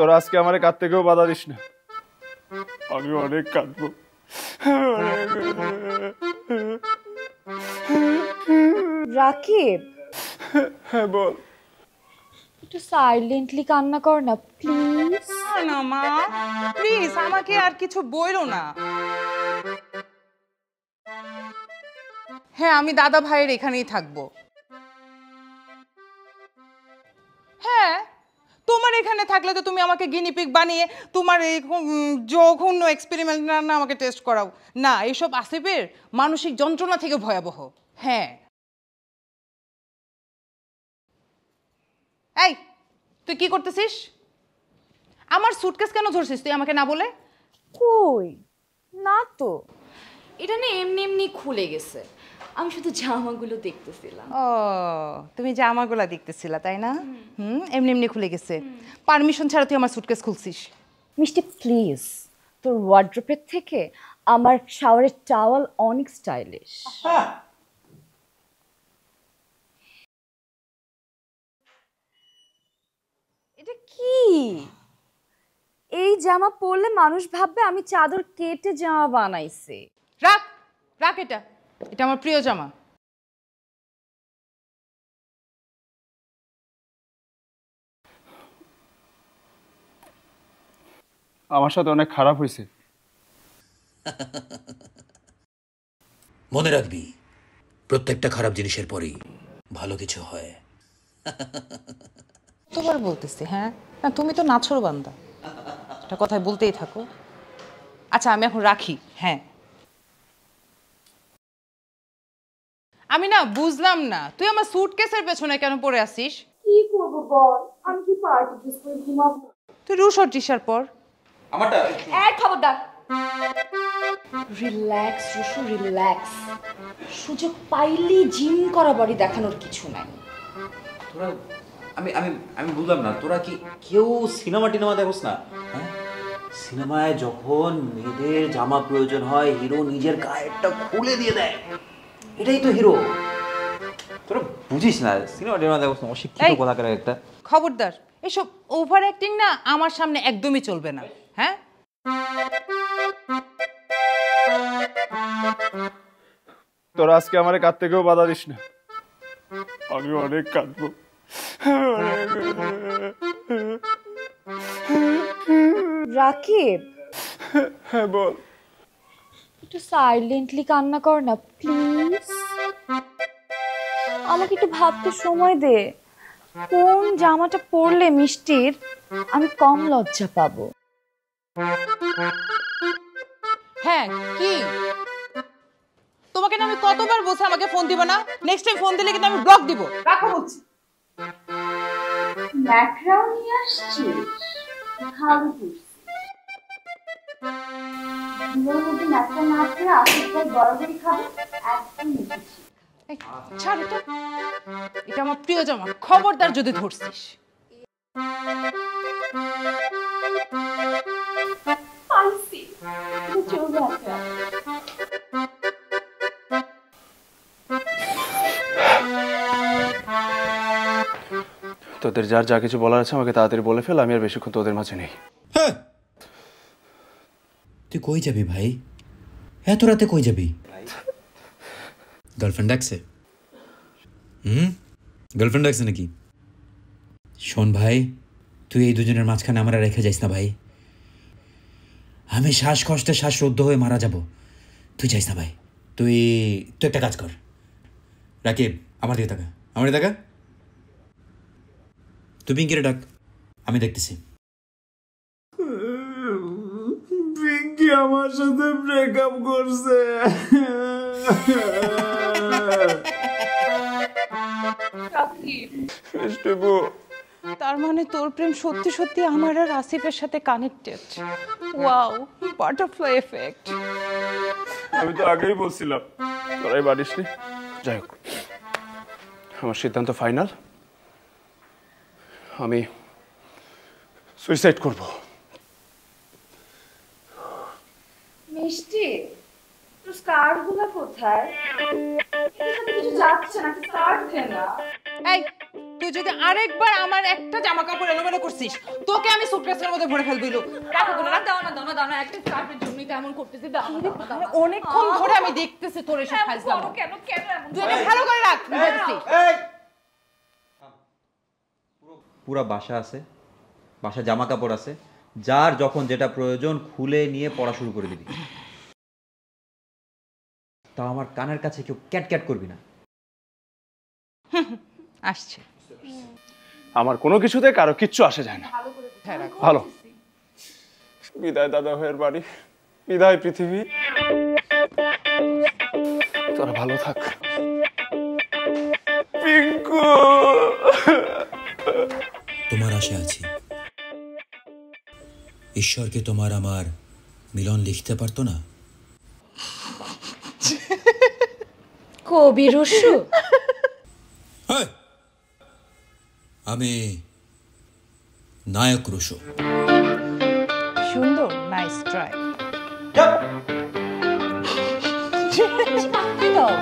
তোরা আজকে আমারে কাঁদতে কেউ বাধা দিস না, আমি অনেক কাঁদবো। রাকিব, হ্যাঁ বল। একটু সাইলেন্টলি কান্না কর না প্লিজ। না মা, প্লিজ আমাকে আর কিছু বইলো না। হ্যাঁ, আমি দাদা ভাইয়ের এখানেই থাকবো। হ্যাঁ, তোমার এখানে থাকলে তো তুমি আমাকে গিনিপিগ বানিয়ে তোমার এই জঘন্য এক্সপেরিমেন্ট না আমাকে টেস্ট করাও না। এইসব আসিফের মানসিক যন্ত্রণা থেকে ভয়াবহ। হ্যাঁ, এই তুই কি করতেছিস? আমার সুটকেস কেন ধরছিস তুই আমাকে না বলে? কই না তো, এটা না এমনি এমনি খুলে গেছে, আমি শুধু জামাগুলো দেখতেছিলাম। ও, তুমি জামাগুলা দেখতেছিলা তাই না? এমনি এমনি খুলে গেছে। পারমিশন ছাড়া তুই আমার সুটকেস খুলছিস? মিষ্টি প্লিজ, তোর ওয়ার্ড্রোপের থেকে আমার শাওয়ারের টাওয়াল অনেক স্টাইলিশ। এটা কি? এই জামা পরলে মানুষ ভাববে আমি চাদর কেটে জামা বানাইছি। রাখ রাখ, এটা এটা আমার প্রিয় জামা। আমার সাথে অনেক খারাপ হয়েছে। মনে রাখবি, প্রত্যেকটা খারাপ জিনিসের পরেই ভালো কিছু হয়। কতবার বলতেছি? হ্যাঁ না, তুমি তো নাছর বান্দা, এটা কথায় বলতেই থাকো। আচ্ছা আমি এখন রাখি। হ্যাঁ, আমি না বুঝলাম না তুই আমার সুটকেসের পেছনে কেন পড়ে আসিস? কি করব বল, আমি কি পার্টি ড্রেস পরে ঘুমাবো? তুই রুশর টিশার পর। আমারটা এক খবরদার। Relax Rushu, relax. সুযোগ পাইলেই জিম করা বডি দেখানোর কিছু নাই। তোরা আমি আমি আমি বুঝলাম না, তোরা কি কেউ সিনেমা টিনেমা দেখোস না? হ্যাঁ, সিনেমায় যখন মেয়েদের জামা প্রয়োজন হয় হিরো নিজের গায়েরটা খুলে দিয়ে দেয়, এটাই তো হিরো। তোরা বুঝিস না, সিনেমা টিনেমা দেখোস না, অশিক্ষিত কথাকার একটা। খবরদার, এসব ওভার অ্যাক্টিং না আমার সামনে একদমই চলবে না। হ্যাঁ, তোরা আজকে আমারে কাঁদতে কেউ বাধা দিস না, আমি অনেক কাঁদবো। রাকিব, হ্যাঁ বল। একটু সাইলেন্টলি কান্না কর না প্লিজ। আমাকে একটু ভাবতে সময় দে, কোন জামাটা পরলে মিষ্টির আমি কম লজ্জা পাবো। হ্যাঁ কি? তোমাকে না আমি কতবার বলছি আমাকে ফোন দিব না? নেক্সট টাইম ফোন দিলে কিন্তু আমি ব্লক দিব। রাখো বলছি। ম্যাকরাও নিয়ে আসছিস? ভালো করছিস। দিনের মধ্যে ম্যাকরা না খেয়ে আসিফ ভাই বরাবরই খাবে, একদম এসেছি। এই, ছাড় এটা, এটা আমার প্রিয় জামা, খবরদার যদি ধরছিস। পাইছি, চলবে একটা। তোদের যার যা কিছু বলার আছে আমাকে তাড়াতাড়ি বলে ফেল, আমি আর বেশিক্ষণ তোদের মাঝে নেই। হ্যাঁ, তুই কই যাবি ভাই? এত রাতে কই যাবি? গার্লফ্রেন্ড ডাকছে? গার্লফ্রেন্ড ডাকছে নাকি? শোন ভাই, তুই এই দুজনের মাঝখানে আমরা রেখে যাইস না ভাই। আমি শ্বাসকষ্টে শ্বাসরুদ্ধ হয়ে মারা যাব, তুই যাইস না ভাই। তুই তুই একটা কাজ কর, রাকিব আমার দিকে তাকা, আমার দিকে তাকা। তুই পিঙ্কিরে ডাক, আমি দেখতেছি। পিঙ্কি আমার সাথে ব্রেকআপ করছে। তার মানে তোর প্রেম সত্যি সত্যি আমার আর আসিফের সাথে কানেক্টেড। Wow, butterfly effect. আমি তো আগেই বলছিলাম, তোরাই বাড়িস নি। যাই হোক, আমার সিদ্ধান্ত ফাইনাল, আমি সুইসাইড করব। মিষ্টি, তোর স্কার্ট গুলো কোথায়? এখানে কিছু যাচ্ছে না, স্কার্ট দে না। এই তুই তুই যদি আরেকবার আমার একটা জামা কাপড় এলোমেলো করছিস তোকে আমি সুটকেসের মধ্যে ভরে ফেলবি। রাখো কোনো দাও না দাও না দাও না একটা স্কার্ফের জন্যই তো এমন করতেছি দাও অনেকক্ষণ ধরে আমি দেখতেছি তোর এসব ফাজলাম। কেন কেন তুই এটা ভালো করে রাখ দেখছি। পুরা বাসা আছে, বাসা জামা কাপড় আছে, যার যখন যেটা প্রয়োজন খুলে নিয়ে পড়া শুরু করে দিবি। তা আমার কানের কাছে কেউ ক্যাট ক্যাট করবি না। আসছে আমার কোনো কিছুতে কারো কিচ্ছু আসে যায় না। ভালো। বিদায় দাদা ভাইয়ের বাড়ি, বিদায় পৃথিবী, তোরা ভালো থাক। পিঙ্কু, তোমার আশা আছি ঈশ্বরকে তোমার আমার মিলন লিখতে পারতো না? কবি রসু হ্যাঁ, আমি নায়ক রুশো। সুন্দর, নাইস ট্রাই। দাও